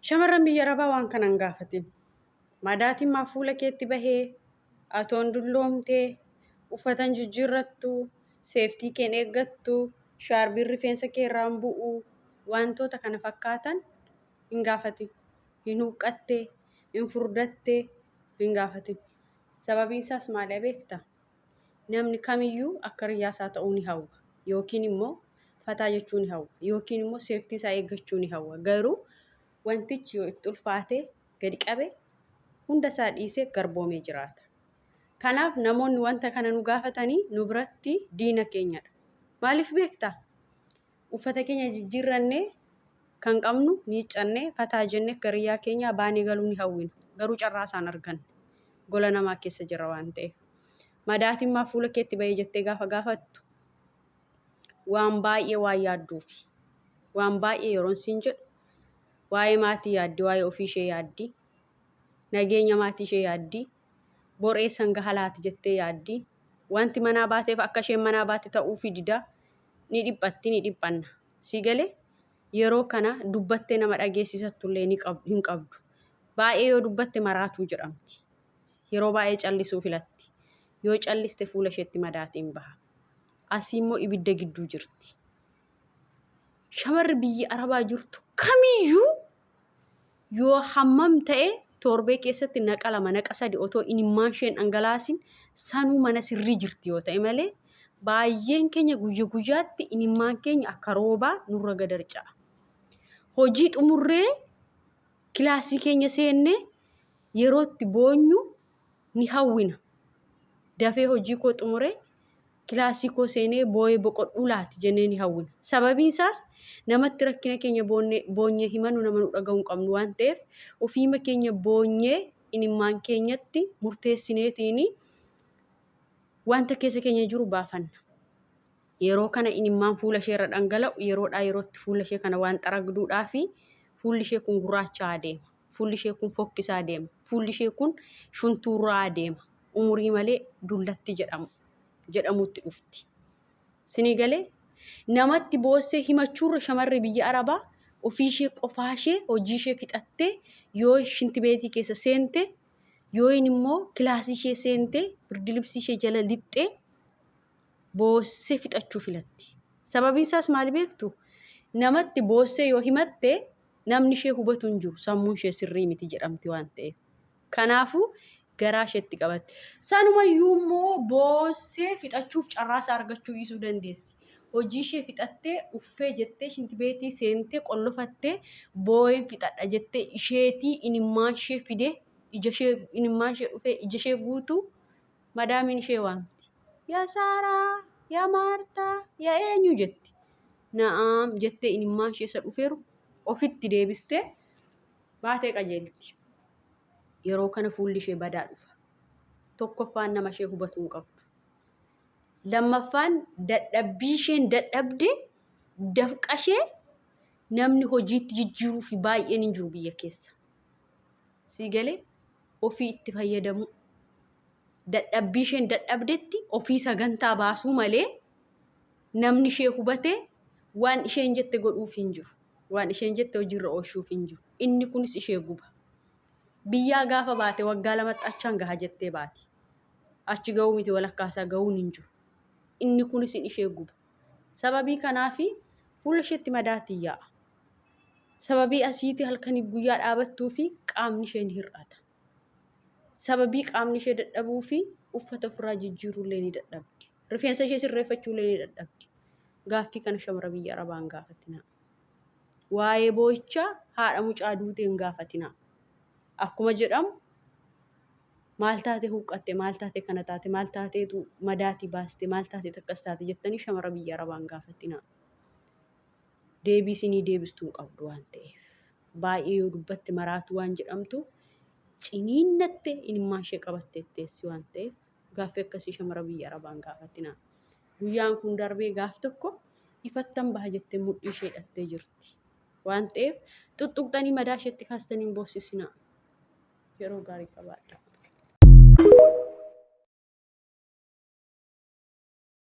Shamarran biyya Arabaa waan kana hin gaafatin. Madaatiin maa fuula keetti bahee atoon dulloomtee uffatan jijjiirrattu seeftii keen eeggattu shaarbiin rifeensa kee irraan bu'u wantoota kana fakkaatan hin gaafatin. Hin huqqattee hin furdattee hin gaafatin. Sababiin isaas maali beektaa? Namni kamiyyuu akka riyyaasaa ta'uu ni hawwa yookiin immoo fataa jechuu ni hawwa yookiin immoo seeftii isaa eeggachuu ni hawwa. Garuu wantichi yoo itti ulfaate gadi qabe hunda isaa dhiisee garboomee jiraata. Kanaaf namoonni wanta kana nu gaafatanii nu biratti diina keenyadha. Maaliif beektaa? Uffata keenya jijjiirrannee kan qabnu miiccannee fataa jennee gariyyaa keenya baanee galuu ni hawwina. Garuu carraa isaan argan gola namaa keessa jira waan ta'eef. Madaatiin maa fuula keetti bahee jettee gaafa gaafattu waan baay'ee waan yaadduufi waan baay'ee yeroon siin jedhu waa'ee maatii yaaddi, waa'ee ofii ishee yaaddi, nageenya maatii ishee yaaddi, boree sanga halaati jettee yaaddi. Wanti manaa baateef akka isheen manaa baate ta'uu fi dida ni dhiphatti ni dhiphanna. Si galee yeroo kana dubbattee nama dhageessisatullee hin qabdu. Baay'ee yoo dubbatte maraatuu jedhamti. Yeroo baay'ee callisuu filatti. Yoo calliste fuula isheetti madaatiin baha. Asii immoo ibidda gidduu jirti. Shamarri biyya Arabaa jirtu kamiyyuu yoo hammam ta'e torbee keessatti naqa lama naqa sadi otoo imimmaan isheen dhangalaasin sanuu mana sirrii jirti yoo ta'e malee baay'een keenya guyya guyyaatti imimmaan keenya akka roobaa nurra gadarca'a. Hojii xumurree kilaasii keenya seennee yerootti boonyu ni hawwina. Dafee hojii koo xumuree kilaasii koo seenee boo'ee boqodhuu laati jennee ni hawwina. Sababiin isaas namatti rakkina keenya boonyee himanu nama nu dhaga'uu hin qabnu waan ta'eef ofiima keenya boonyee imimmaan keenyatti murteessineetiin wanta keessa keenya jiru baafanna. Yeroo kana imimmaan fuula ishee irra dhangala'u yeroodhaa yerootti fuula ishee kana waan xaragduudhaa fi fuulli ishee kun gurraachaa deema. Fuulli ishee kun fokkisaa deema. Fuulli ishee kun shuntuuraa deema. Umurii malee dullatti jedhamutti dhufti. Sinii galee namatti boossee himachuurra shamarri biyya Arabaa ofii ishee qofaa ishee hojii ishee fixattee yoo shinti beetii keessa seente yoo immoo kilaasii ishee seente birdi libsii ishee jala lixxee boossee fixachuu filatti. Sababiin isaas maali beektu? Namatti boossee yoo himatte namni ishee hubatu hin jiru sammuun ishee sirrii miti jedhamti waan ta'eef. Kanaafuu garaa isheetti qabatti. Sanumayyuu immoo boossee fixachuuf carraasaa argachuu dhiisuu dandeessi. Hojii ishee fixattee uffee jettee shinti beetii seentee qollofattee boo'een fixadha jettee isheetii imimmaan ishee fidee imimmaan ishee dhufee ija ishee guutuu madaamiin ishee waamti. Yaa Saaraa, yaa Maartaa, yaa eenyu jetti. Na'aam jettee imimmaan ishee isa dhufeeru ofitti deebistee baatee qajeelti. Yeroo kana fuulli ishee badaa dhufa. Tokkoffaan nama ishee hubatu hin qabdu. Lammaffaan dadhabbii isheen dadhabde dafqa ishee namni hojiitti jijjiiruu fi baay'een hin jiru biyya keessa. Si galee ofii itti fayyadamu. Dadhabbii isheen dadhabdetti ofii sagantaa baasuu malee namni ishee hubatee waan isheen jette godhuuf hin jiru. Waan isheen jette hojiirra oolchuuf hin jiru. Inni kunis ishee guba. Biyyaa gaafa baate waggaa lamatti achaan gaha jettee baati. Achi ga'uu miti walakkaasaa ga'uun hin jiru. Inni kunis ishee guba. Sababii kanaafi fuula isheetti madaatiin yaa'a. Sababii asiitii halkaniif guyyaa dhaabattuu fi qaamni ishee ni hir'ata. Sababii qaamni ishee dadhabuu fi uffata ofirraa jijjiiruullee ni dadhabdi. Rifeensa ishee sirreeffachuullee ni dadhabdi. Gaaffii kana shamara biyya Arabaa hin gaafatinaa. Waa'ee boo'ichaa haadha mucaa duutee hin gaafatinaa. Akkuma jedhamu maal taate huqqatte, maal taate kana taate, maal taateetu madaatii baaste, maal taateet akkas taate jettanii shamara biyya Arabaa hin gaafatinaa. Deebii isinii deebistuu hin qabdu waan ta'eef. Baay'ee yoo dubbatte maraatu waan jedhamtuuf ciniinnattee imimmaan ishee qabattee teessi waan ta'eef gaaffii akkasii shamara biyya Arabaa hin gaafatinaa. Guyyaan kun darbee gaaf tokko ifattan baha jettee mudhii ishee hidhattee jirti. Waan ta'eef tuttuqxanii madaa isheetti kaastanii hin boossisinaa. Yeroo gaarii qabaadha.